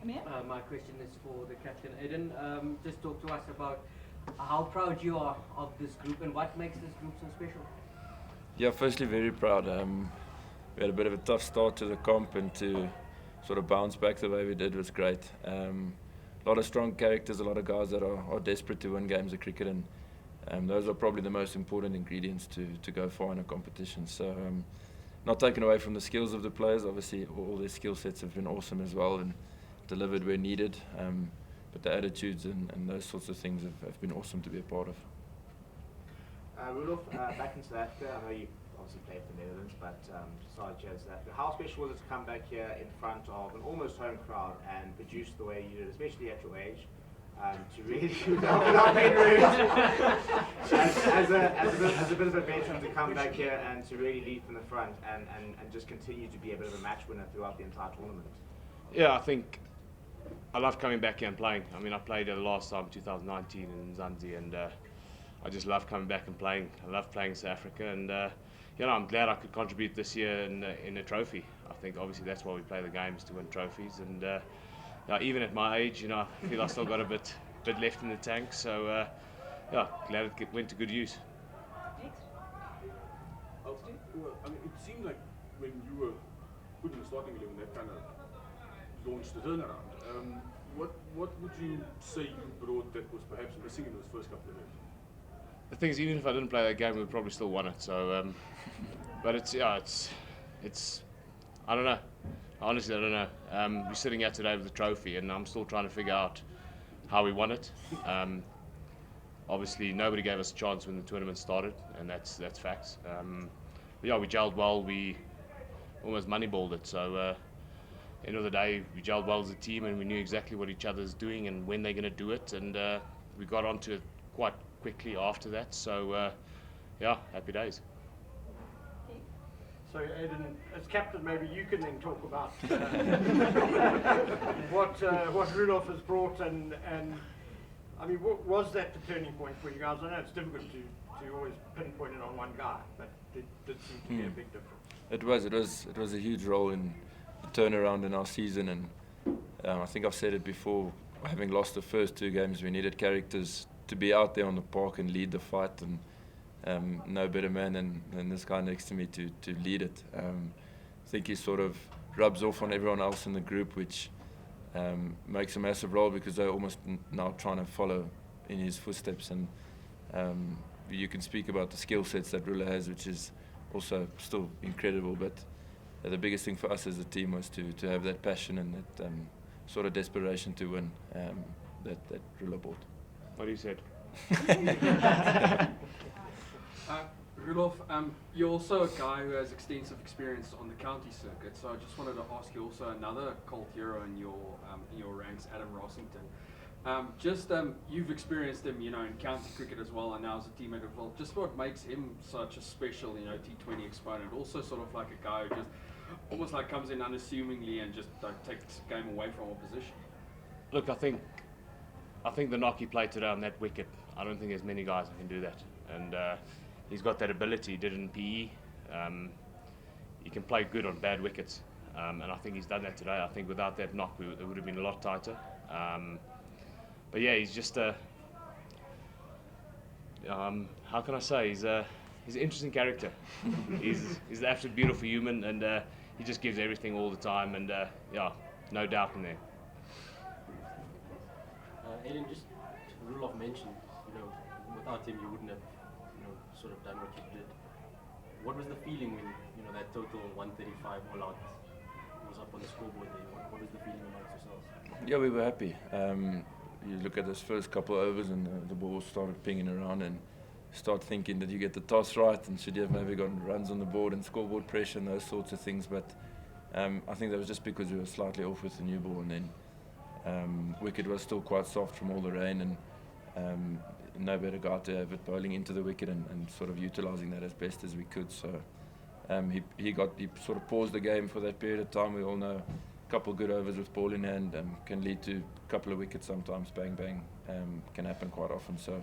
My question is for the captain, Aiden. Just talk to us about how proud you are of this group and what makes this group so special. Yeah, firstly, very proud. We had a bit of a tough start to the comp, and to sort of bounce back the way we did was great. A lot of strong characters, a lot of guys that are desperate to win games of cricket, and those are probably the most important ingredients to go far in a competition. So, not taken away from the skills of the players. Obviously, all their skill sets have been awesome as well and delivered where needed. But the attitudes and those sorts of things have been awesome to be a part of. Rudolph, back in South Africa, I know you obviously played for the Netherlands, but besides South Africa, how special was it to come back here in front of an almost home crowd and produce the way you did, especially at your age, to really, without being rude, as a bit of a veteran, to come back here and to really lead from the front and just continue to be a bit of a match winner throughout the entire tournament? Yeah, I think I love coming back here and playing. I mean, I played the last time, 2019 in Zanzi, and I just love coming back and playing. I love playing South Africa, and you know, I'm glad I could contribute this year in a trophy. I think obviously that's why we play the games, to win trophies, and even at my age, you know, I feel I still got a bit left in the tank. So yeah, glad it went to good use. Well, I mean, it seemed like when you were put in the starting 11, that kind of launched the turnaround. What would you say you brought that was perhaps missing in those first couple of games? The thing is, even if I didn't play that game, we would probably still won it. So, but it's I don't know. Honestly, I don't know. We're sitting here today with the trophy, and I'm still trying to figure out how we won it. Obviously, nobody gave us a chance when the tournament started, and that's facts. But yeah, we gelled well. We almost moneyballed it. So, end of the day, we gelled well as a team, and we knew exactly what each other's doing and when they're going to do it, and we got onto it quite quickly after that. So, yeah, happy days. So, Aiden, as captain, maybe you can then talk about what Rudolph has brought, and I mean, what was that the turning point for you guys? I know it's difficult to always pinpoint it on one guy, but it did seem to be a big difference. It was a huge role in the turnaround in our season, and I think I've said it before. Having lost the first two games, we needed characters to be out there on the park and lead the fight, and no better man than this guy next to me to lead it. I think he sort of rubs off on everyone else in the group, which makes a massive role, because they're almost now trying to follow in his footsteps. And you can speak about the skill sets that Rula has, which is also still incredible, but the biggest thing for us as a team was to have that passion and that sort of desperation to win that Rula brought. What you said. Rudolph, you're also a guy who has extensive experience on the county circuit, so I just wanted to ask you also another cult hero in your ranks, Adam Rossington. You've experienced him, you know, in county cricket as well, and now as a teammate as well. Just what makes him such a special, you know, T20 exponent? Also, sort of like a guy who just almost like comes in unassumingly and just takes the game away from opposition. Look, I think the knock he played today on that wicket, I don't think there's many guys who can do that, and he's got that ability. He did it in PE. He can play good on bad wickets, and I think he's done that today. I think without that knock, it would have been a lot tighter. But yeah, he's just how can I say? He's an interesting character. he's an absolute beautiful human, and he just gives everything all the time, and yeah, no doubt in there. Aiden, just Rudolph mentioned, you know, without him you wouldn't have, you know, sort of done what you did. What was the feeling when, you know, that total 135 all out was up on the scoreboard there? What was the feeling amongst yourselves? Yeah, we were happy. You look at those first couple of overs, and the ball started pinging around, and start thinking that you get the toss right, and should you have maybe gotten runs on the board and scoreboard pressure and those sorts of things. But I think that was just because we were slightly off with the new ball, and then wicket was still quite soft from all the rain, and no better guy to have it bowling into the wicket and sort of utilising that as best as we could. So he sort of paused the game for that period of time. We all know a couple of good overs with ball in hand can lead to a couple of wickets sometimes. Bang bang can happen quite often. So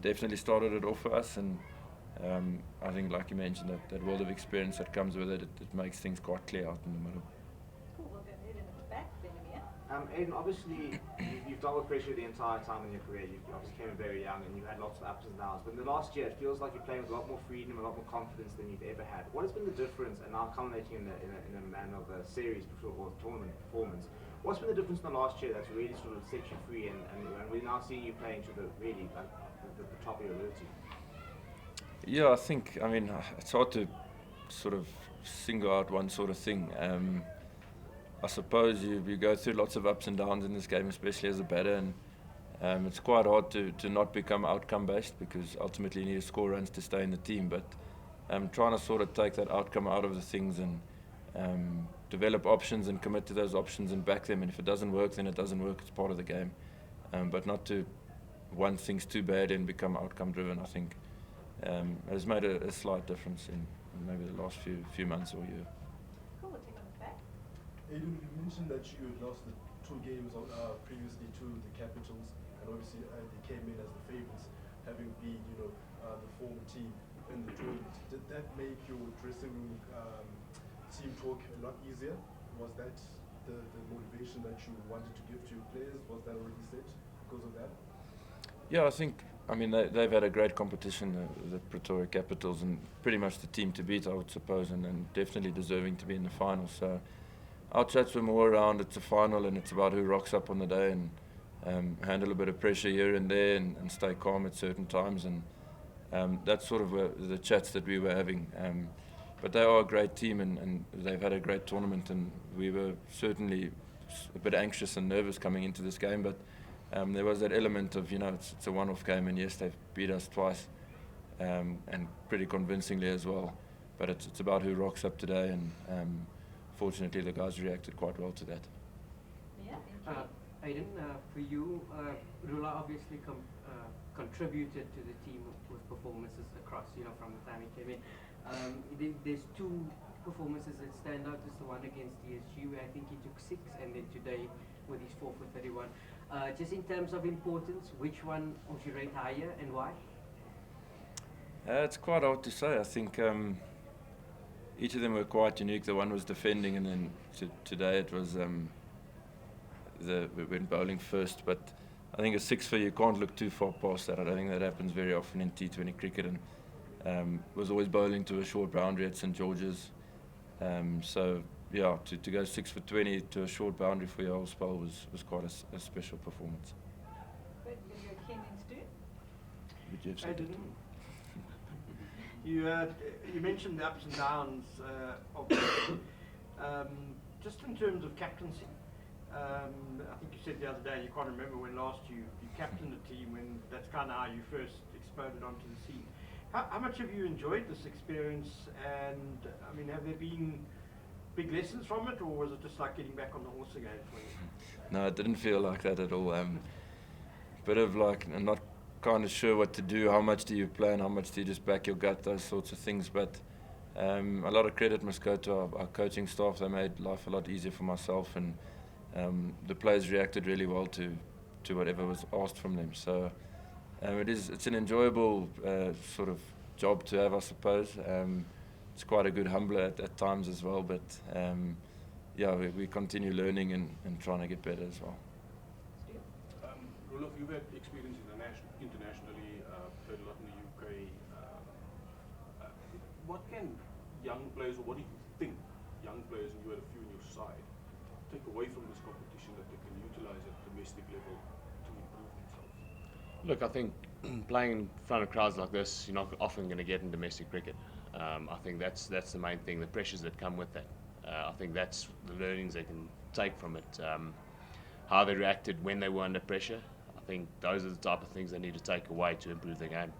definitely started it off for us, and I think, like you mentioned, that world of experience that comes with it, it makes things quite clear out in the middle. Cool, we'll go ahead in the back, then, Aiden, obviously you've dealt with pressure the entire time in your career. You obviously came in very young and you've had lots of ups and downs. But in the last year, it feels like you're playing with a lot more freedom, a lot more confidence than you've ever had. What has been the difference, and now culminating in a man of a series or tournament performance? What's been the difference in the last year that's really sort of set you free, and we're now seeing you playing to the really like the top of your ability? Yeah, I think, I mean, it's hard to sort of single out one sort of thing. I suppose you go through lots of ups and downs in this game, especially as a batter, and it's quite hard to not become outcome based, because ultimately you need to score runs to stay in the team. But trying to sort of take that outcome out of the things and develop options and commit to those options and back them, and if it doesn't work, then it doesn't work. It's part of the game, but not to want things too bad and become outcome driven. I think has made a slight difference in maybe the last few months or year. Cool, we'll take it on the back. Aiden, you mentioned that you had lost the 2 games previously to the Capitals, and obviously they came in as the favourites, having been, the former team in the tournament. Did that make your dressing room team talk a lot easier? Was that the motivation that you wanted to give to your players? Was that already set because of that? Yeah, I think, I mean, they've had a great competition, the Pretoria Capitals, and pretty much the team to beat, I would suppose, and definitely deserving to be in the final. So our chats were more around, it's a final and it's about who rocks up on the day and handle a bit of pressure here and there and stay calm at certain times. And that's sort of the chats that we were having. But they are a great team and they've had a great tournament, and we were certainly a bit anxious and nervous coming into this game, but there was that element of, it's a one-off game, and yes, they've beat us twice, and pretty convincingly as well. But it's about who rocks up today, and fortunately the guys reacted quite well to that. Yeah, thank you. Aiden, for you, Rula obviously contributed to the team with performances across, from the time he came in. There's 2 performances that stand out. Is the one against DSG, where I think he took 6, and then today with his 4 for 31. Just in terms of importance, which one would you rate higher and why? It's quite hard to say. I think each of them were quite unique. The one was defending, and then today it was we went bowling first. But I think a 6 for you can't look too far past that. I don't think that happens very often in T20 cricket, and was always bowling to a short boundary at St George's. So yeah, to go 6 for 20 to a short boundary for your whole spell was quite a special performance. Good, we're going to go Ken and Stu. But Jeff said it. You mentioned the ups and downs of just in terms of captaincy. I think you said the other day you can't remember when last you captained a team, when that's kind of how you first exploded onto the scene. How much have you enjoyed this experience, and I mean, have there been big lessons from it, or was it just like getting back on the horse again for you? No, it didn't feel like that at all. Bit of like, I'm not kind of sure what to do, how much do you plan, how much do you just back your gut, those sorts of things. But a lot of credit must go to our coaching staff. They made life a lot easier for myself, and the players reacted really well to whatever was asked from them. So it's an enjoyable sort of job to have, I suppose. It's quite a good humbler at times as well, but yeah, we continue learning and trying to get better as well. Rudolph, you've had experience internationally, played a lot in the UK. What can young players, or what do you think young players, and you had a few on your side, take away from this competition that they can utilize at domestic level to improve themselves? Look, I think playing in front of crowds like this, you're not often going to get in domestic cricket. I think that's the main thing, the pressures that come with that. I think that's the learnings they can take from it. How they reacted when they were under pressure. I think those are the type of things they need to take away to improve their game.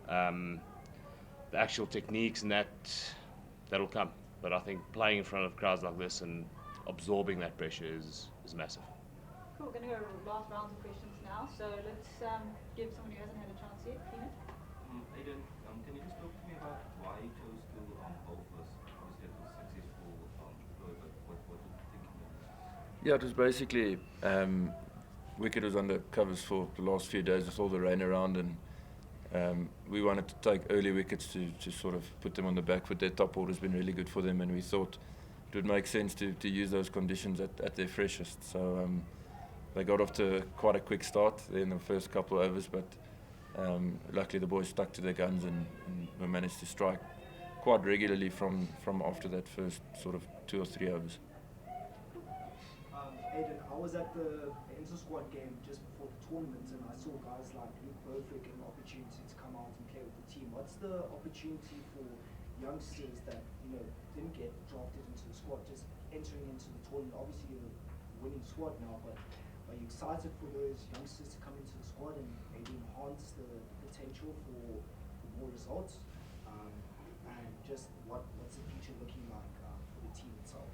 The actual techniques and that'll come. But I think playing in front of crowds like this and absorbing that pressure is massive. Cool, we're going to go last rounds of questions now. So let's give someone who hasn't had a chance yet. Keenan? Aiden, can you just talk to me about why you chose to bowl first? Obviously, it was successful deploy, but what were you thinking of this? Yeah, it was basically wicket was under covers for the last few days with all the rain around, and we wanted to take early wickets to sort of put them on the back foot. Their top order's been really good for them, and we thought it would make sense to use those conditions at their freshest. So they got off to quite a quick start in the first couple of overs, but luckily the boys stuck to their guns and we managed to strike quite regularly from after that first sort of 2 or 3 overs. Aiden, I was at the inter-squad game just before the tournament and I saw guys like Luke Burfick getting an opportunity to come out and play with the team. What's the opportunity for youngsters that didn't get drafted into the squad just entering into the tournament? Obviously you're a winning squad now, but are you excited for those youngsters to come into the squad and maybe enhance the potential for more results? And just what's the future looking like for the team itself?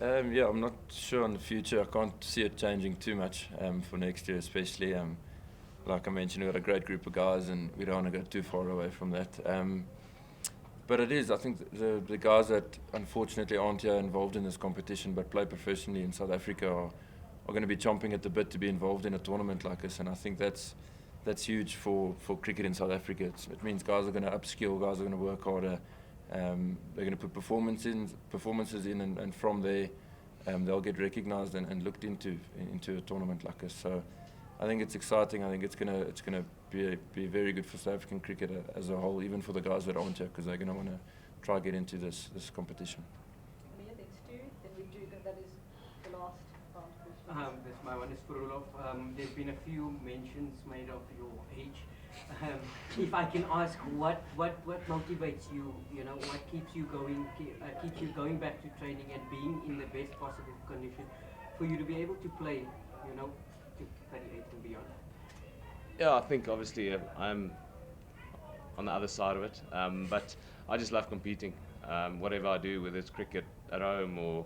Yeah, I'm not sure on the future. I can't see it changing too much for next year, especially. Like I mentioned, we've got a great group of guys and we don't want to go too far away from that. But it is, I think the guys that unfortunately aren't here involved in this competition but play professionally in South Africa are going to be chomping at the bit to be involved in a tournament like this, and I think that's huge for cricket in South Africa. It means guys are going to upskill, guys are going to work harder, they're going to put performances in and from there they'll get recognised and looked into a tournament like this. So I think it's exciting. I think it's going to be very good for South African cricket as a whole, even for the guys that aren't here, because they're going to want to try get into this competition. This my one is for Rudolph. There's been a few mentions made of your age. If I can ask, what motivates you? What keeps you going back to training and being in the best possible condition for you to be able to play, to 38 and beyond? Yeah, I think obviously I'm on the other side of it, but I just love competing. Whatever I do, whether it's cricket at home or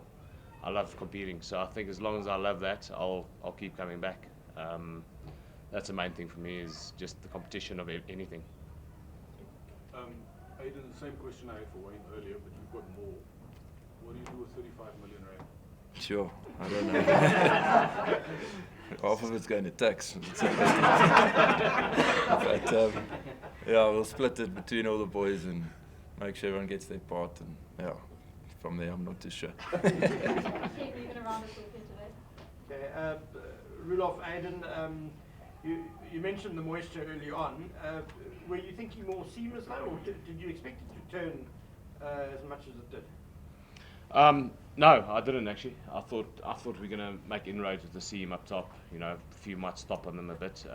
I love competing. So I think as long as I love that, I'll keep coming back. That's the main thing for me, is just the competition of anything. Aiden, the same question I had for Wayne earlier, but you've got more. What do you do with 35 million rand? Sure, I don't know. Half of it's going to tax. But yeah, we'll split it between all the boys and make sure everyone gets their part, and yeah, from there I'm not too sure. Okay, Rudolph, Aiden, you mentioned the moisture early on. Were you thinking more seamers though, or did you expect it to turn as much as it did? No, I didn't actually. I thought we were going to make inroads with the seam up top. A few might stop on them a bit.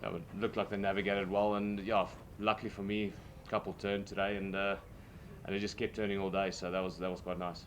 That would look like they navigated well, and yeah, luckily for me, a couple turned today, and it just kept turning all day. So that was quite nice.